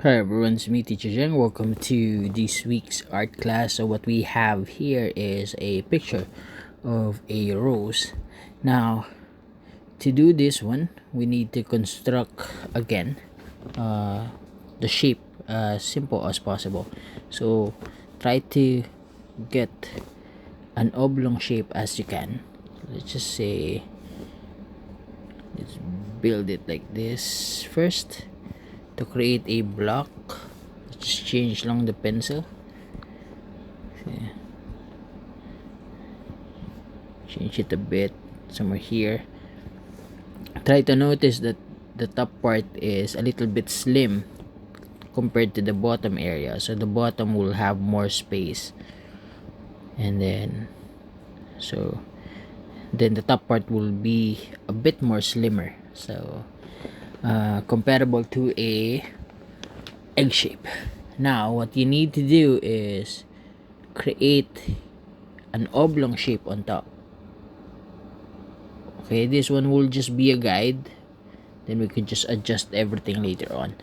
Hi everyone, it's me Teacher Zheng. Welcome to this week's art class. So what we have here is a picture of a rose. Now, to do this one, we need to construct again the shape as simple as possible. So try to get an oblong shape as you can. Let's just say, let's build it like this first. To create a block, just change lang the pencil. Okay. Change it a bit somewhere here. Try to notice that the top part is a little bit slim compared to the bottom area, so the bottom will have more space, and then the top part will be a bit more slimmer, so comparable to a egg shape. Now what you need to do is create an oblong shape on top. Okay, this one will just be a guide, then we could just adjust everything later on.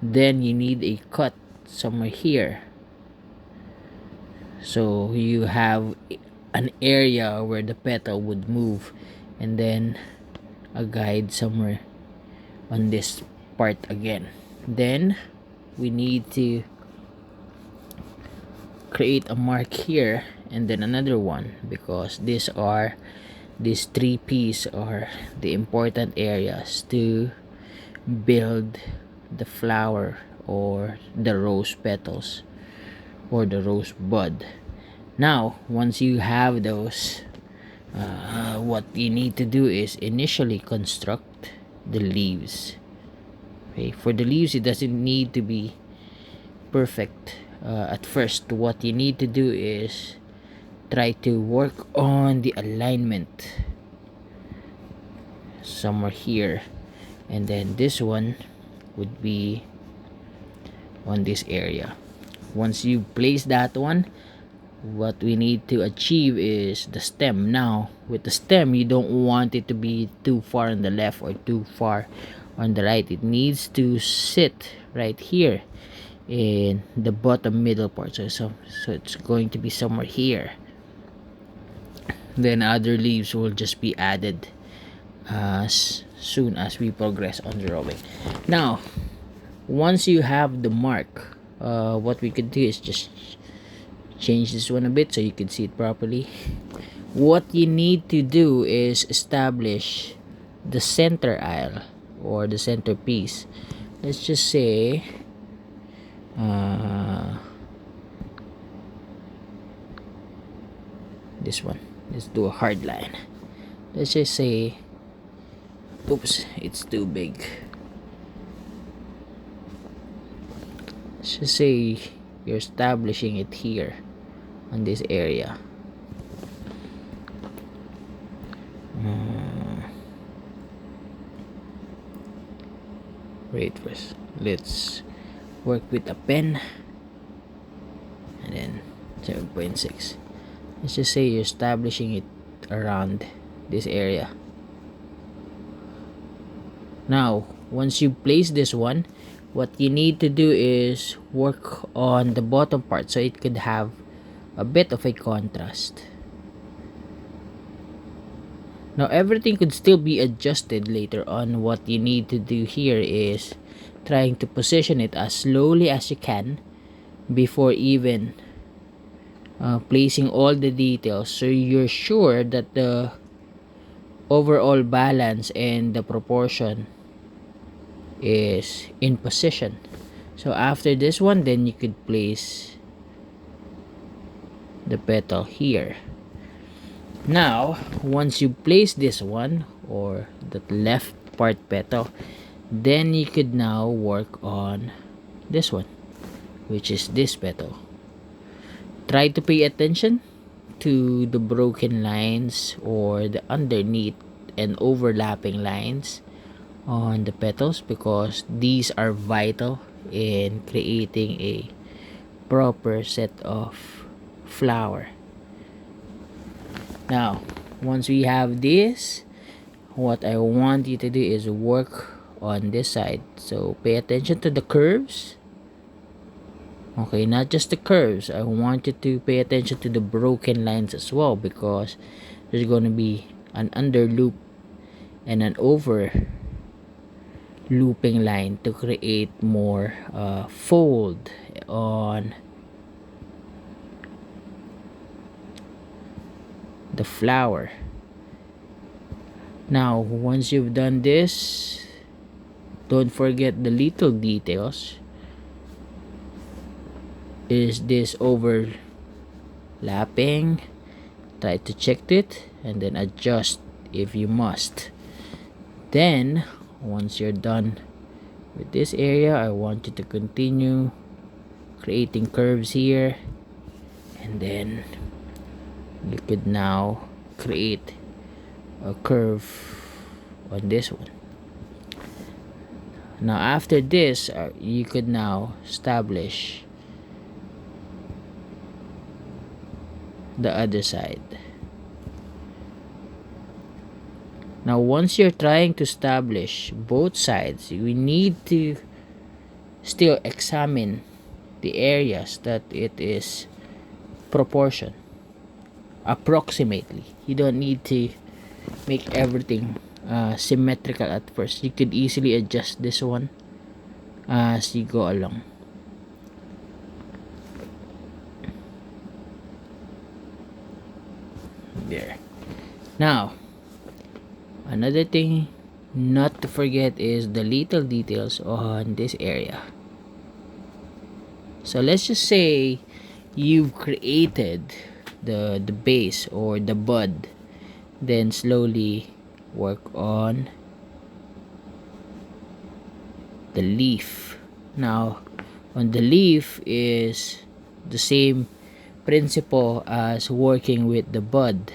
Then you need a cut somewhere here, so you have an area where the petal would move, and then a guide somewhere on this part again. Then we need to create a mark here and then another one, because these three pieces are the important areas to build the flower or the rose petals or the rose bud. Now once you have those, what you need to do is initially construct the leaves. Okay, for the leaves it doesn't need to be perfect at first. What you need to do is try to work on the alignment somewhere here, and then this one would be on this area. Once you place that one, what we need to achieve is the stem. Now with the stem, you don't want it to be too far on the left or too far on the right. It needs to sit right here in the bottom middle part, so it's going to be somewhere here. Then other leaves will just be added as soon as we progress on the drawing. Now once you have the mark, what we could do is just change this one a bit so you can see it properly. What you need to do is establish the center aisle or the centerpiece. Let's just say this one. Let's do a hard line. Let's just say, oops, it's too big. Let's just say you're establishing it here on this area. Wait first, let's work with a pen, and then 7.6. Let's just say you're establishing it around this area. Now once you place this one, what you need to do is work on the bottom part so it could have a bit of a contrast. Now everything could still be adjusted later on. What you need to do here is trying to position it as slowly as you can before even placing all the details, so you're sure that the overall balance and the proportion is in position. So after this one, then you could place the petal here. Now once you place this one or the left part petal, then you could now work on this one, which is this petal. Try to pay attention to the broken lines or the underneath and overlapping lines on the petals, because these are vital in creating a proper set of flower. Now once we have this, what I want you to do is work on this side, so pay attention to the curves Okay, not just the curves. I want you to pay attention to the broken lines as well, because there's going to be an under loop and an over looping line to create more fold on the flower. Now once you've done this, don't forget the little details. Is this overlapping? Try to check it and then adjust if you must. Then once you're done with this area, I want you to continue creating curves here, and then you could now create a curve on this one. Now after this, you could now establish the other side. Now once you're trying to establish both sides, we need to still examine the areas that it is proportion approximately. You don't need to make everything symmetrical at first. You could easily adjust this one as you go along. There. Now another thing not to forget is the little details on this area. So let's just say you've created the base or the bud, then slowly work on the leaf. Now on the leaf is the same principle as working with the bud.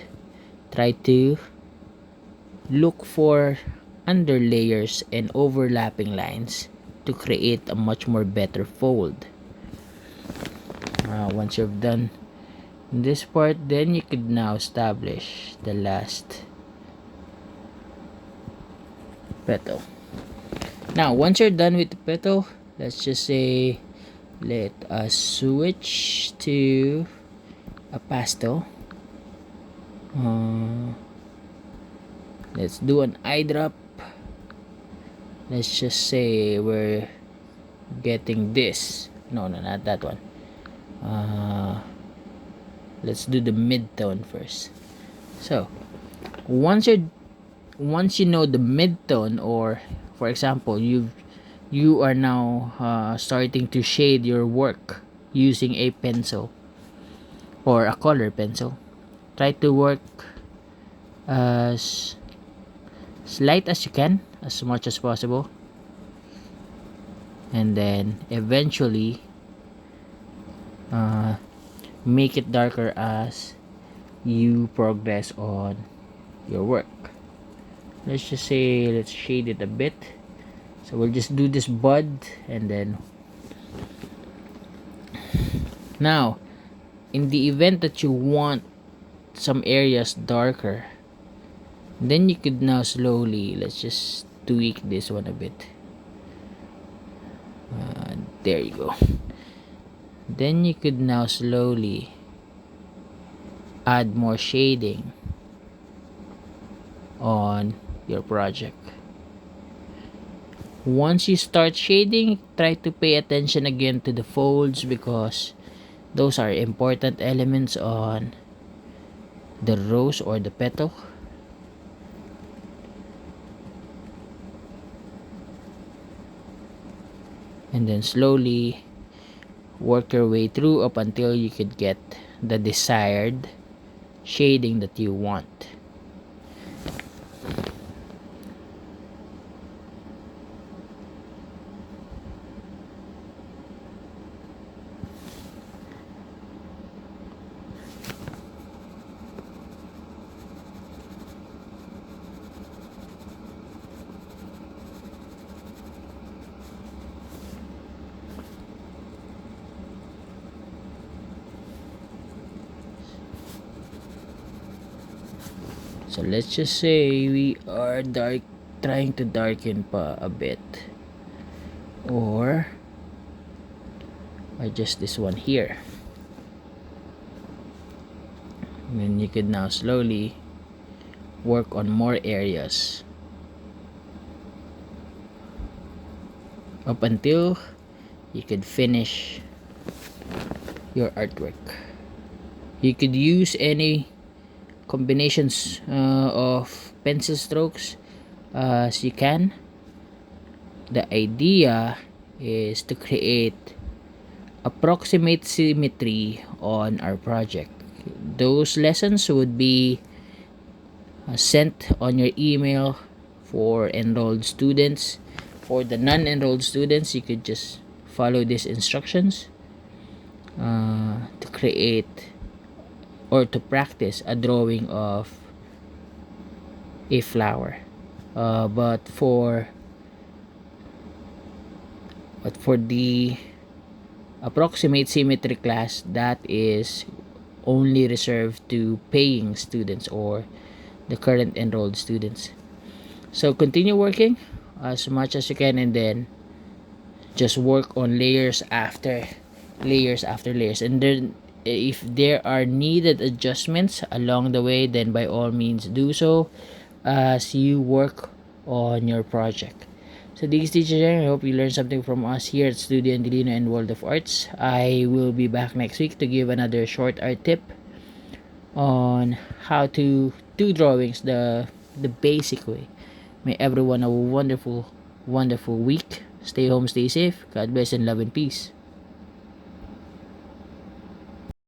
Try to look for under layers and overlapping lines to create a much more better fold. Once you've done this part, then you could now establish the last petal. Now once you're done with the petal, let's just say let us switch to a pastel. Let's do an eye drop. Let's just say we're getting this. No, not that one. Let's do the mid-tone first. So once you know the mid-tone, or for example you are now starting to shade your work using a pencil or a color pencil, try to work as light as you can, as much as possible, and then eventually make it darker as you progress on your work. Let's just say let's shade it a bit. So we'll just do this bud, and then now in the event that you want some areas darker, then you could now slowly, let's just tweak this one a bit. There you go. Then you could now slowly add more shading on your project. Once you start shading, try to pay attention again to the folds, because those are important elements on the rose or the petal. And then slowly work your way through up until you could get the desired shading that you want. So let's just say we are trying to darken pa a bit, or or just this one here. And then you could now slowly work on more areas up until you could finish your artwork. You could use any combinations of pencil strokes as you can. The idea is to create approximate symmetry on our project. Those lessons would be sent on your email for enrolled students. For the non-enrolled students, you could just follow these instructions to create or to practice a drawing of a flower. But for the approximate symmetry class, that is only reserved to paying students or the current enrolled students. So continue working as much as you can, and then just work on layers after layers, and then if there are needed adjustments along the way, then by all means do so as you work on your project. So this is teacher Jeremy. I hope you learned something from us here at Studio Angelino and World of Arts. I will be back next week to give another short art tip on how to do drawings the basic way. May everyone have a wonderful week. Stay home, stay safe. God bless and love and peace.